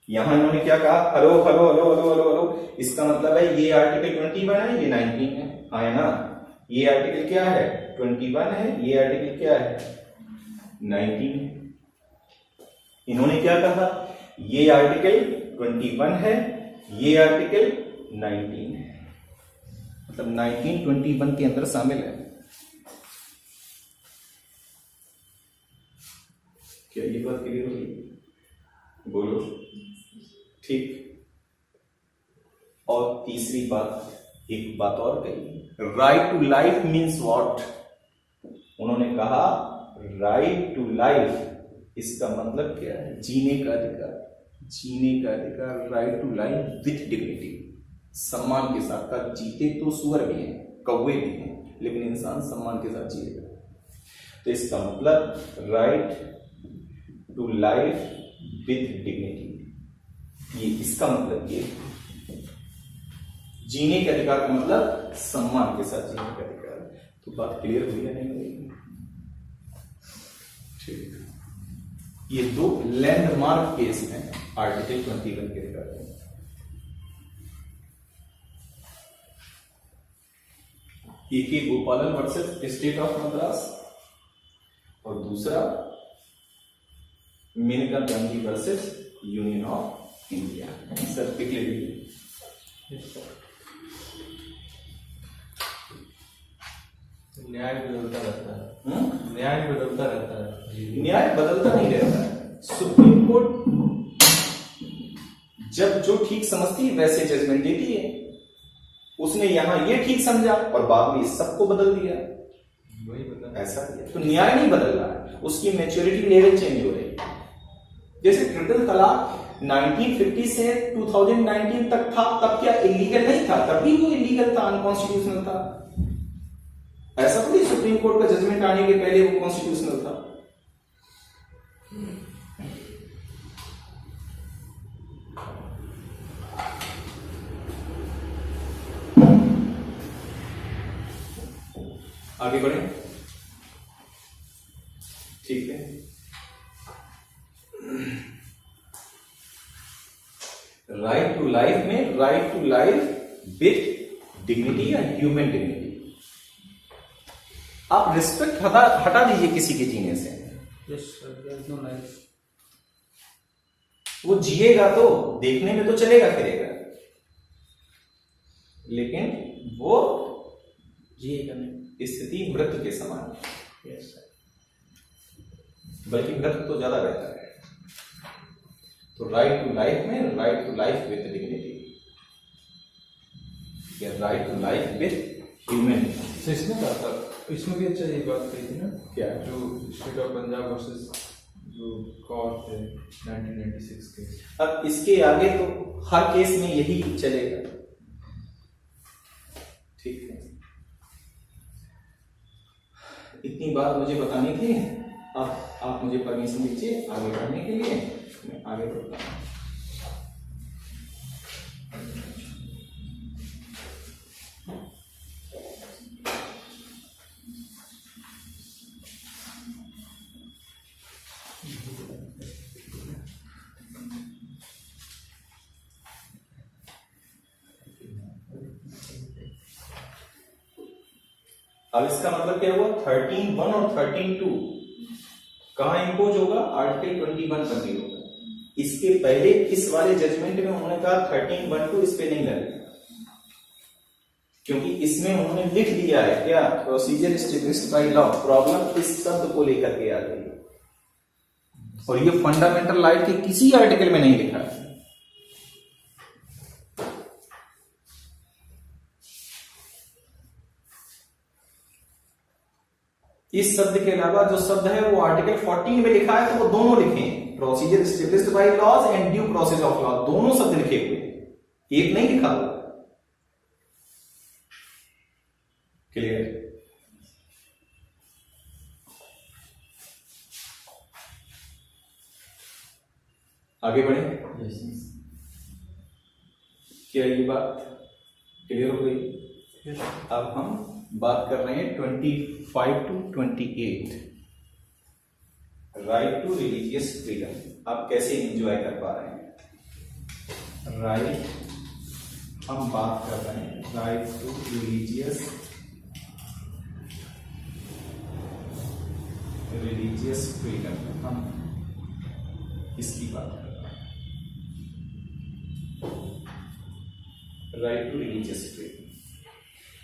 यहां इन्होंने क्या कहा? Hello hello hello hello hello hello, इसका मतलब है ये आर्टिकल 21 है, ये 19 है। आया ना? ये आर्टिकल क्या है? 21 है, ये आर्टिकल क्या है? 19 है। इन्होंने क्या कहा? ये आर्टिकल 21 है, ये आर्टिकल 19 है। मतलब 1921 के अंदर शामिल है। क्या ये बात क्लियर हुई? बोलो। ठीक। और तीसरी बात, एक बात और कही, right to life means what? उन्होंने कहा राइट टू लाइफ, इसका मतलब क्या है? जीने का अधिकार। जीने का अधिकार, right to life with dignity, सम्मान के साथ। का जीते तो सुअर भी हैं, कौवे भी हैं, लेकिन इंसान सम्मान के साथ जिएगा। तो इसका मतलब right to life with dignity, ये इसका मतलब ये जीने के अधिकार का मतलब सम्मान के साथ जीने का अधिकार। तो बात क्लियर हुई है नहीं हुई? ठीक। ये दो लैंडमार्क केस हैं आर्टिकल 21 के रिगार्डिंग। एक ही गोपालन वर्सेस स्टेट ऑफ मद्रास, और दूसरा Maneka Gandhi versus union of India. Sir clear? न्याय बदलता रहता है। न्याय बदलता रहता है। न्याय बदलता नहीं रहता है। सुप्रीम कोर्ट जब जो ठीक समझती है वैसे जजमेंट देती है। उसने यहां ये ठीक समझा और बाद में सबको बदल दिया, वही बदल ऐसा किया। तो न्याय नहीं बदल रहा है, उसकी मैच्योरिटी लेवल चेंज हो रही है। जैसे ट्रिपल तलाक 1950 से 2019 तक था, तब क्या इलीगल नहीं था? तब भी वो इलीगल था, अनकॉन्स्टिट्यूशनल था। ऐसा थोड़ी सुप्रीम कोर्ट का जजमेंट आने के पहले वो कॉन्स्टिट्यूशनल था। आगे बढ़े। ठीक है। राइट टू लाइफ में right to life with dignity या ह्यूमन डिग्निटी। आप रिस्पेक्ट हटा दीजिए किसी के जीने से। No life. वो जिएगा तो देखने में तो चलेगा फिरेगा, लेकिन वो जिएगा नहीं। स्थिति मृत्यु के समान, बल्कि मृत्यु तो ज्यादा बेहतर है। तो राइट टू लाइफ में right to life with dignity, या right to life with human. तो इसमें क्या था? इसमें भी अच्छा ये बात कही थी ना, क्या? जो स्टेट ऑफ पंजाब वर्सेस जो कॉर्ट है 1996 केस। अब इसके आगे तो हर केस में यही चलेगा, ठीक है। इतनी बात मुझे बतानी थी। अब आप मुझे परमिशन दीजिए आगे बढ़ने के लिए, मैं आगे बढ़ता हूँ। अब इसका मतलब क्या हुआ, 13(1) और 13(2) कहां इंपोज होगा, आर्टिकल 21 पर भी होगा। इसके पहले इस वाले जजमेंट में उन्होंने कहा 13(1) इस पे नहीं लगेगा, क्योंकि इसमें उन्होंने लिख दिया है क्या, procedure established by law. Problem इस शब्द को लेकर के आ गई और ये फंडामेंटल राइट के किसी आर्टिकल में नहीं लिखा है। इस शब्द के अलावा जो शब्द है वो आर्टिकल 14 में लिखा है, तो वो दोनों लिखे, procedure established by laws and due process of law, दोनों शब्द लिखे हुए, एक नहीं लिखा हुआ। क्लियर? आगे बढ़े, क्या ये बात क्लियर हो गई? अब हम बात कर रहे हैं 25 to 28, right to religious freedom. आप कैसे एंजॉय कर पा रहे हैं राइट? हम बात कर रहे हैं राइट टू रिलीजियस फ्रीडम, हम इसकी बात कर रहे हैं, राइट टू रिलीजियस फ्रीडम।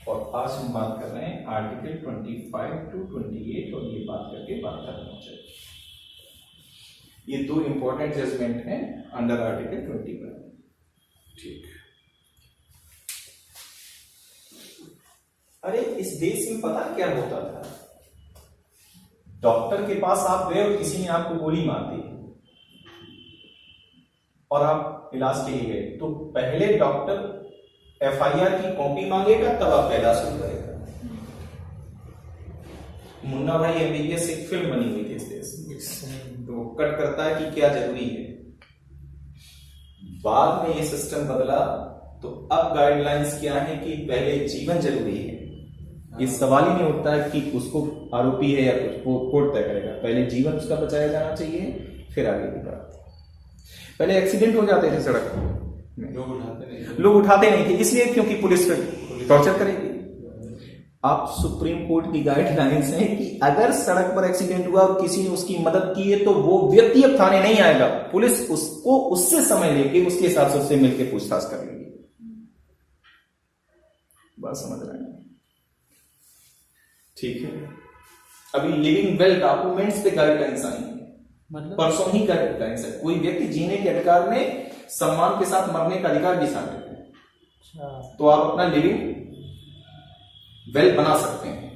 और आज हम बात कर रहे हैं आर्टिकल 25 to 28, और ये बात करके बात खत्म हो जाएगी। ये दो इंपॉर्टेंट जजमेंट हैं अंडर आर्टिकल 21, ठीक। अरे इस देश में पता क्या होता था, डॉक्टर के पास आप गए और किसी ने आपको गोली मार दी और आप इलाज के लिए गए, तो पहले डॉक्टर FIR की कॉपी मांगेगा, तब आपका इलाज शुरू करेगा। मुन्ना भाई MBBS एक फिल्म बनी हुई थी इस देश में, तो वो कट करता है कि क्या जरूरी है। बाद में ये सिस्टम बदला, तो अब गाइडलाइंस क्या है कि पहले जीवन जरूरी है। ये सवाल ही नहीं उठता है कि उसको आरोपी है या कुछ, वो कोर्ट तय करेगा। पहले जीवन उसका बचाया जाना चाहिए, फिर आगे की बात। पहले एक्सीडेंट हो जाते थे सड़क पर, लोग उठाते नहीं थे, इसलिए क्योंकि पुलिस टॉर्चर करेगी। आप सुप्रीम कोर्ट की गाइडलाइंस है कि अगर सड़क पर एक्सीडेंट हुआ और किसी ने उसकी मदद की है, तो वो व्यक्ति अब थाने नहीं आएगा, पुलिस उसको उससे समय लेके उसके हिसाब से उससे मिलकर पूछताछ कर लेगी। बात समझ रहे हैं? ठीक है। अभी लिविंग वेल डॉक्यूमेंट्स पे गाइडलाइंस आई है, मतलब परसों ही गाइडलाइंस है। कोई व्यक्ति जीने के अधिकार में सम्मान के साथ मरने का अधिकार भी शामिल है। तो आप अपना लिविंग वेल बना सकते हैं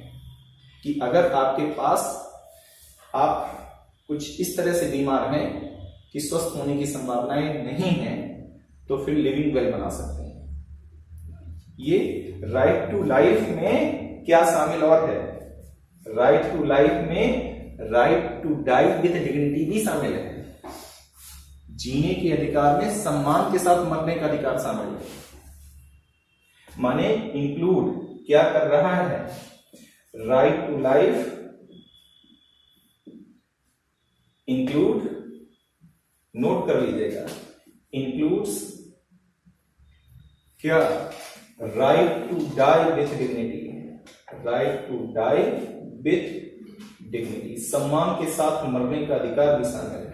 कि अगर आपके पास आप कुछ इस तरह से बीमार हैं कि स्वस्थ होने की संभावनाएं नहीं है, तो फिर लिविंग वेल बना सकते हैं। ये राइट टू लाइफ में क्या शामिल और है? राइट टू लाइफ में right to die with dignity भी शामिल है। जीने के अधिकार में सम्मान के साथ मरने का अधिकार शामिल है। माने इंक्लूड क्या कर रहा है? Right to life include, note कर लीजिएगा, इंक्लूड्स क्या? Right to die with dignity, right to die with dignity, सम्मान के साथ मरने का अधिकार भी शामिल है।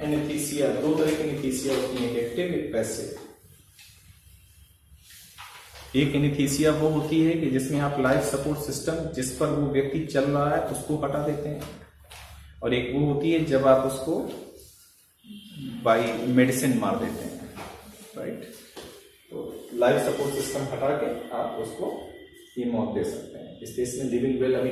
एनेस्थीसिया, दो तरह की एनेस्थीसिया होती है, एक्टिव एक पैसिव। एक एनेस्थीसिया वो होती है कि जिसमें आप लाइफ सपोर्ट सिस्टम जिस पर वो व्यक्ति चल रहा है उसको हटा देते हैं, और एक वो होती है जब आप उसको बाई मेडिसिन मार देते हैं, राइट। तो लाइफ सपोर्ट सिस्टम हटा के आप उसको ये मौत दे सकते हैं। इसलिए इसमें लिविंग वेल अभी